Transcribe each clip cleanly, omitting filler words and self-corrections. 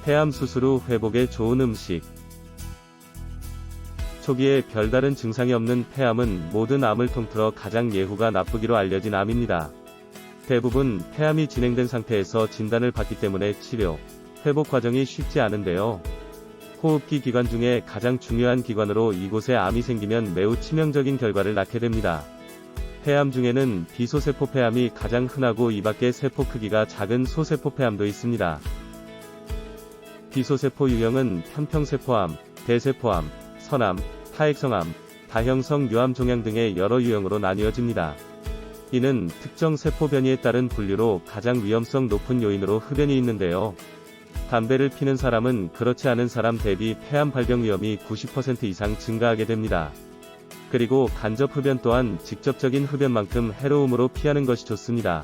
폐암 수술 후 회복에 좋은 음식. 초기에 별다른 증상이 없는 폐암은 모든 암을 통틀어 가장 예후가 나쁘기로 알려진 암입니다. 대부분 폐암이 진행된 상태에서 진단을 받기 때문에 치료, 회복 과정이 쉽지 않은데요. 호흡기 기관 중에 가장 중요한 기관으로 이곳에 암이 생기면 매우 치명적인 결과를 낳게 됩니다. 폐암 중에는 비소세포 폐암이 가장 흔하고 이 밖에 세포 크기가 작은 소세포 폐암도 있습니다. 비소세포 유형은 편평세포암, 대세포암, 선암, 타액성암, 다형성 유암 종양 등의 여러 유형으로 나뉘어집니다. 이는 특정 세포 변이에 따른 분류로 가장 위험성 높은 요인으로 흡연이 있는데요. 담배를 피는 사람은 그렇지 않은 사람 대비 폐암 발병 위험이 90% 이상 증가하게 됩니다. 그리고 간접 흡연 또한 직접적인 흡연만큼 해로움으로 피하는 것이 좋습니다.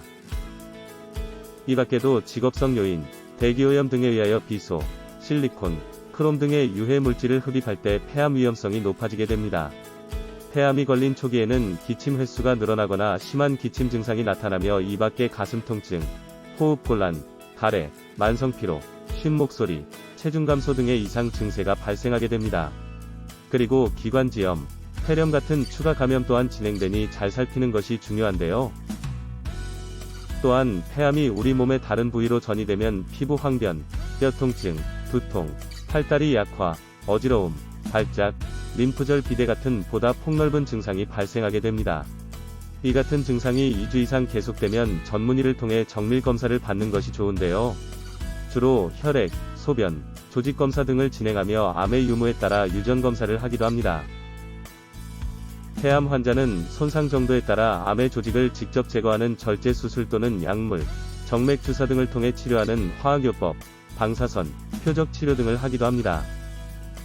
이 밖에도 직업성 요인, 대기오염 등에 의하여 비소, 실리콘, 크롬 등의 유해 물질을 흡입할 때 폐암 위험성이 높아지게 됩니다. 폐암이 걸린 초기에는 기침 횟수가 늘어나거나 심한 기침 증상이 나타나며 이 밖에 가슴 통증, 호흡 곤란, 가래, 만성 피로, 쉰 목소리, 체중 감소 등의 이상 증세가 발생하게 됩니다. 그리고 기관지염, 폐렴 같은 추가 감염 또한 진행되니 잘 살피는 것이 중요한데요. 또한 폐암이 우리 몸의 다른 부위로 전이되면 피부 황변, 뼈 통증, 두통, 팔다리 약화, 어지러움, 발작, 림프절 비대 같은 보다 폭넓은 증상이 발생하게 됩니다. 이 같은 증상이 2주 이상 계속되면 전문의를 통해 정밀 검사를 받는 것이 좋은데요. 주로 혈액, 소변, 조직 검사 등을 진행하며 암의 유무에 따라 유전 검사를 하기도 합니다. 폐암 환자는 손상 정도에 따라 암의 조직을 직접 제거하는 절제 수술 또는 약물, 정맥 주사 등을 통해 치료하는 화학요법, 방사선, 표적 치료 등을 하기도 합니다.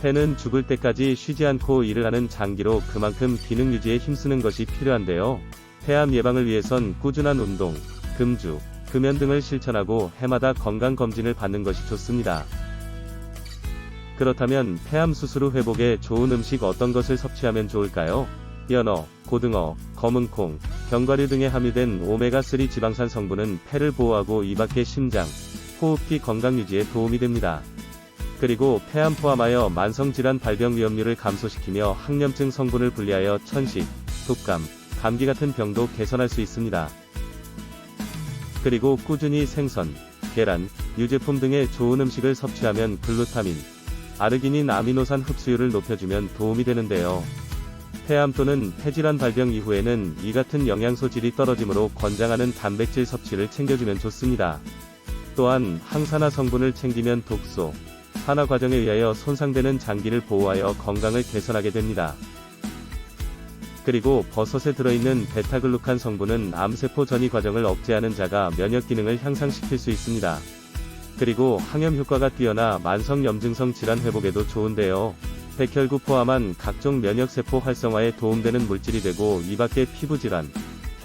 폐는 죽을 때까지 쉬지 않고 일을 하는 장기로 그만큼 기능 유지에 힘쓰는 것이 필요한데요. 폐암 예방을 위해선 꾸준한 운동, 금주, 금연 등을 실천하고 해마다 건강검진을 받는 것이 좋습니다. 그렇다면 폐암 수술 후 회복에 좋은 음식 어떤 것을 섭취하면 좋을까요? 연어, 고등어, 검은콩, 견과류 등에 함유된 오메가3 지방산 성분은 폐를 보호하고 이 밖에 심장, 호흡기 건강 유지에 도움이 됩니다. 그리고 폐암 포함하여 만성질환 발병 위험률을 감소시키며 항염증 성분을 분리하여 천식, 독감, 감기 같은 병도 개선할 수 있습니다. 그리고 꾸준히 생선, 계란, 유제품 등의 좋은 음식을 섭취하면 글루타민, 아르기닌 아미노산 흡수율을 높여주면 도움이 되는데요. 폐암 또는 폐질환 발병 이후에는 이 같은 영양소 질이 떨어지므로 권장하는 단백질 섭취를 챙겨주면 좋습니다. 또한 항산화 성분을 챙기면 독소, 산화 과정에 의하여 손상되는 장기를 보호하여 건강을 개선하게 됩니다. 그리고 버섯에 들어있는 베타글루칸 성분은 암세포 전이 과정을 억제하는 자가 면역 기능을 향상시킬 수 있습니다. 그리고 항염 효과가 뛰어나 만성염증성 질환 회복에도 좋은데요. 백혈구 포함한 각종 면역세포 활성화에 도움되는 물질이 되고 이 밖에 피부질환,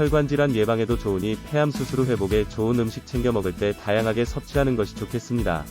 혈관질환 예방에도 좋으니 폐암 수술 후 회복에 좋은 음식 챙겨 먹을 때 다양하게 섭취하는 것이 좋겠습니다.